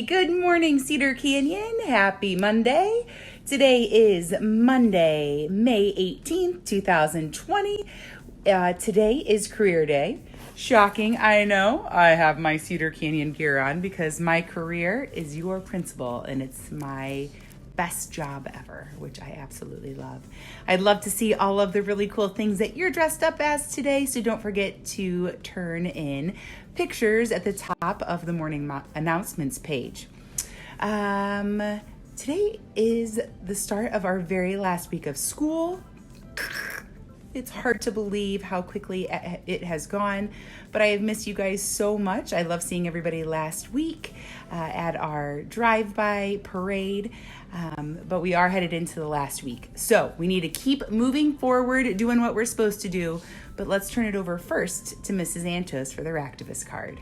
Good morning, Cedar Canyon. Happy Monday. Today is Monday, May 18th, 2020. Today is career day. Shocking, I know. I have my Cedar Canyon gear on because my career is your principal and it's my best job ever, which I absolutely love. I'd love to see all of the really cool things that you're dressed up as today, so don't forget to turn in pictures at the top of the morning announcements page. Today is the start of our very last week of school. It's hard to believe how quickly it has gone, but I have missed you guys so much. I love seeing everybody last week at our drive-by parade, but we are headed into the last week. So we need to keep moving forward, doing what we're supposed to do, but let's turn it over first to Mrs. Antos for their activist card.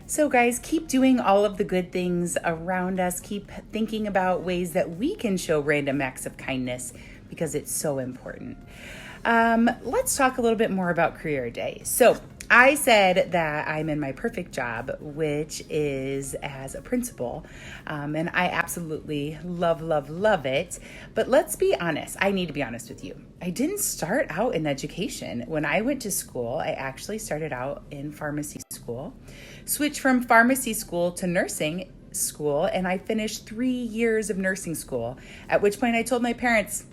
So guys, keep doing all of the good things around us. Keep thinking about ways that we can show random acts of kindness because it's so important. Let's talk a little bit more about Career Day. So I said that I'm in my perfect job, which is as a principal, and I absolutely love it. But let's be honest. I need to be honest with you. I didn't start out in education. When I went to school, I actually started out in pharmacy school, switched from pharmacy school to nursing school, and I finished 3 years of nursing school, at which point I told my parents,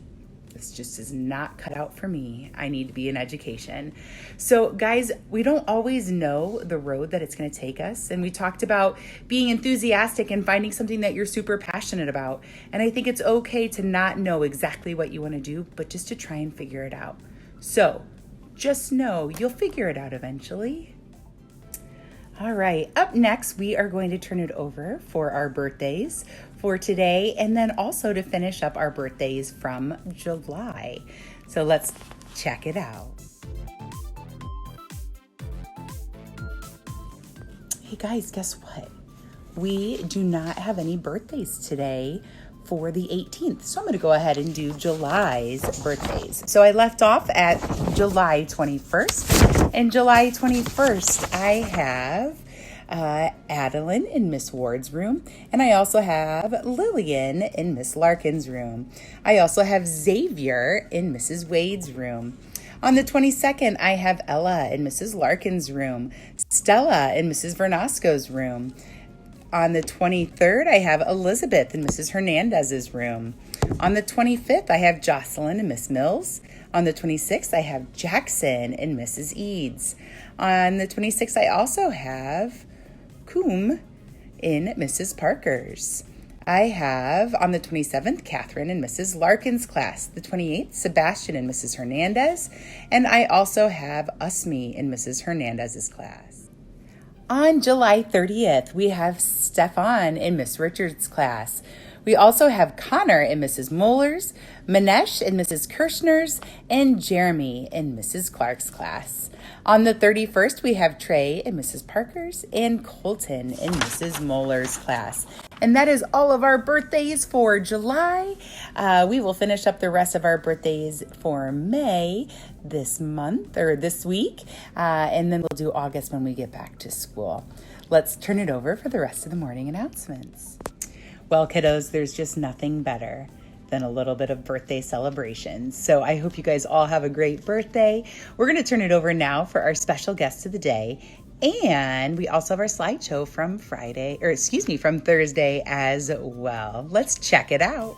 this just is not cut out for me. I need to be in education. So guys, we don't always know the road that it's going to take us. And we talked about being enthusiastic and finding something that you're super passionate about. And I think it's okay to not know exactly what you want to do, but just to try and figure it out. So just know you'll figure it out eventually. All right, up next, we are going to turn it over for our birthdays for today, and then also to finish up our birthdays from July. So let's check it out. Hey guys, guess what? We do not have any birthdays today for the 18th. So I'm going to go ahead and do July's birthdays. So I left off at July 21st. And July 21st, I have Adeline in Miss Ward's room. And I also have Lillian in Miss Larkin's room. I also have Xavier in Mrs. Wade's room. On the 22nd, I have Ella in Mrs. Larkin's room. Stella in Mrs. Vernasco's room. On the 23rd, I have Elizabeth in Mrs. Hernandez's room. On the 25th, I have Jocelyn in Miss Mills. On the 26th, I have Jackson in Mrs. Eads. On the 26th, I also have Coombe in Mrs. Parker's. I have, on the 27th, Catherine in Mrs. Larkin's class. The 28th, Sebastian in Mrs. Hernandez. And I also have Usme in Mrs. Hernandez's class. On July 30th, we have Stefan in Miss Richards' class. We also have Connor in Mrs. Moller's, Manesh in Mrs. Kirshner's, and Jeremy in Mrs. Clark's class. On the 31st, we have Trey in Mrs. Parker's and Colton in Mrs. Moller's class. And that is all of our birthdays for July. We will finish up the rest of our birthdays for May this month or this week. And then we'll do August when we get back to school. Let's turn it over for the rest of the morning announcements. Well, kiddos, there's just nothing better than a little bit of birthday celebrations. So I hope you guys all have a great birthday. We're going to turn it over now for our special guest of the day. And we also have our slideshow from from Thursday as well. Let's check it out.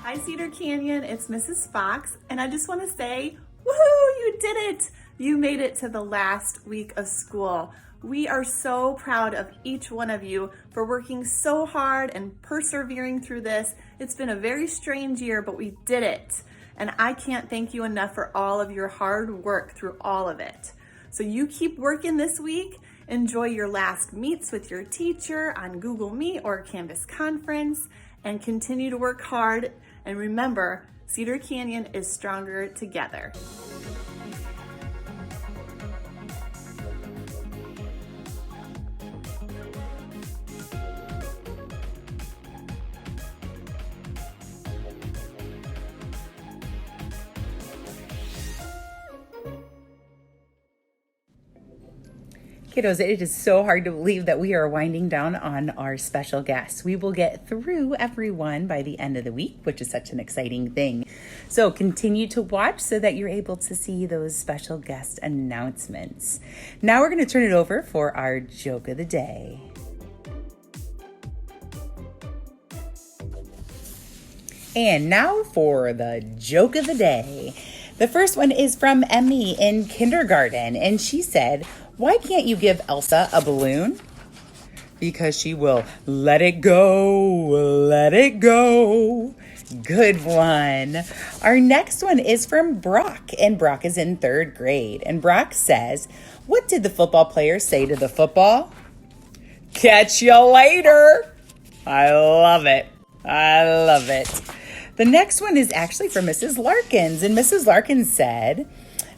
Hi, Cedar Canyon. It's Mrs. Fox. And I just want to say, woohoo, you did it. You made it to the last week of school. We are so proud of each one of you for working so hard and persevering through this. It's been a very strange year, but we did it. And I can't thank you enough for all of your hard work through all of it. So you keep working this week. Enjoy your last meets with your teacher on Google Meet or Canvas Conference, and continue to work hard. And remember, Cedar Canyon is stronger together. Kiddos, it is so hard to believe that we are winding down on our special guests. We will get through everyone by the end of the week, which is such an exciting thing. So continue to watch so that you're able to see those special guest announcements. Now we're going to turn it over for our joke of the day. And now for the joke of the day. The first one is from Emmy in kindergarten, and she said, "Why can't you give Elsa a balloon?" "Because she will let it go, let it go." Good one. Our next one is from Brock, and Brock is in 3rd grade. And Brock says, "What did the football player say to the football?" "Catch you later." I love it. I love it. The next one is actually from Mrs. Larkins, and Mrs. Larkins said,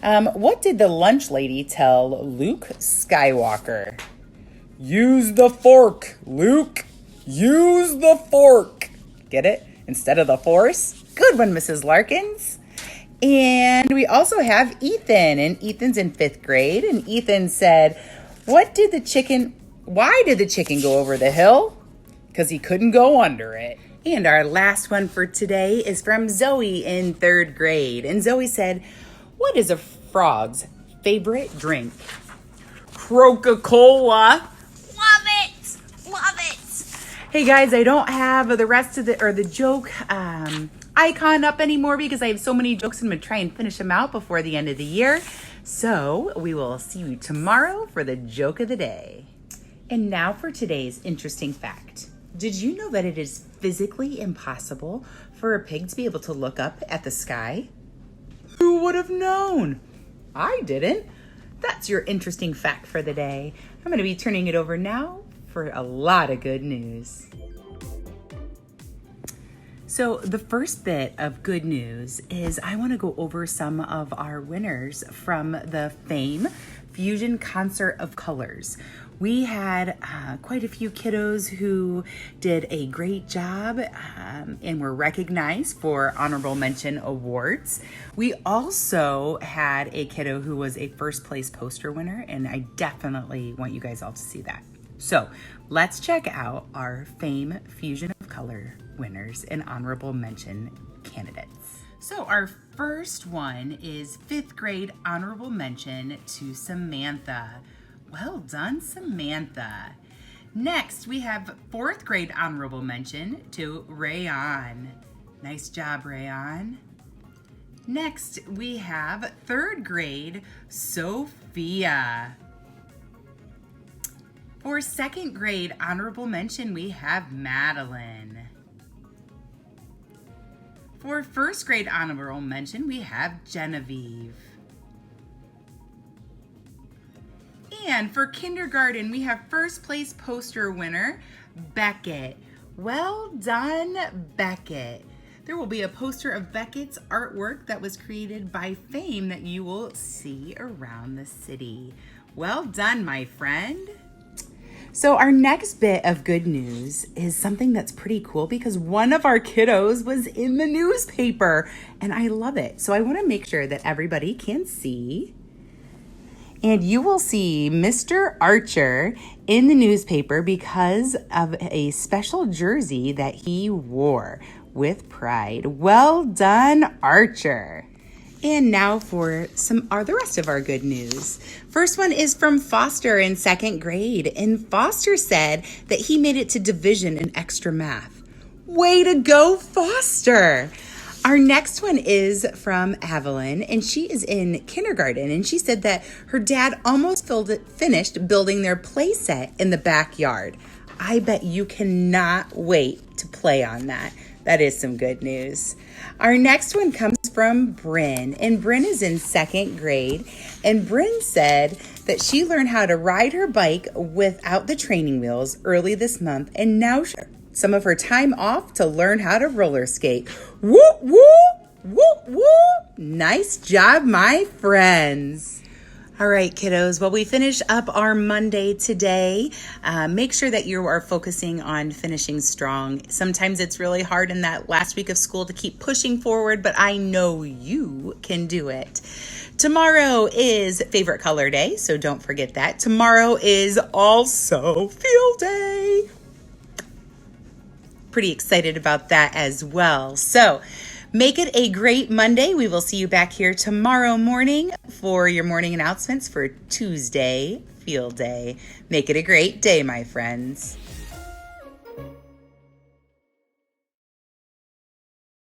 "What did the lunch lady tell Luke Skywalker?" "Use the fork, Luke. Use the fork." Get it? Instead of the force. Good one, Mrs. Larkins. And we also have Ethan, and Ethan's in 5th grade, and Ethan said, why did the chicken go over the hill?" "Because he couldn't go under it." And our last one for today is from Zoe in 3rd grade. And Zoe said, "What is a frog's favorite drink?" "Coca-Cola." Love it. Love it. Hey guys, I don't have the rest of the joke icon up anymore because I have so many jokes. I'm going to try and finish them out before the end of the year. So we will see you tomorrow for the joke of the day. And now for today's interesting fact. Did you know that it is physically impossible for a pig to be able to look up at the sky? Who would have known? I didn't. That's your interesting fact for the day. I'm going to be turning it over now for a lot of good news. So the first bit of good news is I want to go over some of our winners from the FAME Fusion Concert of Colors. We had quite a few kiddos who did a great job and were recognized for honorable mention awards. We also had a kiddo who was a 1st place poster winner, and I definitely want you guys all to see that. So let's check out our FAME Fusion of Color winners and honorable mention candidates. So our first one is 5th grade honorable mention to Samantha. Well done, Samantha. Next, we have 4th grade honorable mention to Rayon. Nice job, Rayon. Next, we have 3rd grade Sophia. For 2nd grade honorable mention, we have Madeline. For 1st grade honorable mention, we have Genevieve. And for kindergarten, we have 1st place poster winner, Beckett. Well done, Beckett. There will be a poster of Beckett's artwork that was created by FAME that you will see around the city. Well done, my friend. So our next bit of good news is something that's pretty cool because one of our kiddos was in the newspaper and I love it. So I want to make sure that everybody can see. And you will see Mr. Archer in the newspaper because of a special jersey that he wore with pride. Well done, Archer. And now for the rest of our good news. First one is from Foster in 2nd grade. And Foster said that he made it to division in extra math. Way to go, Foster. Our next one is from Evelyn, and she is in kindergarten, and she said that her dad almost finished building their play set in the backyard. I bet you cannot wait to play on that. That is some good news. Our next one comes from Bryn, and Bryn is in 2nd grade. And Bryn said that she learned how to ride her bike without the training wheels early this month, and now some of her time off to learn how to roller skate. Whoop, whoop, whoop, whoop. Nice job, my friends. All right, kiddos. Well, we finish up our Monday today. Make sure that you are focusing on finishing strong. Sometimes it's really hard in that last week of school to keep pushing forward, but I know you can do it. Tomorrow is favorite color day, so don't forget that. Tomorrow is also field day. Pretty excited about that as well. So make it a great Monday. We will see you back here tomorrow morning for your morning announcements for Tuesday Field Day. Make it a great day, my friends.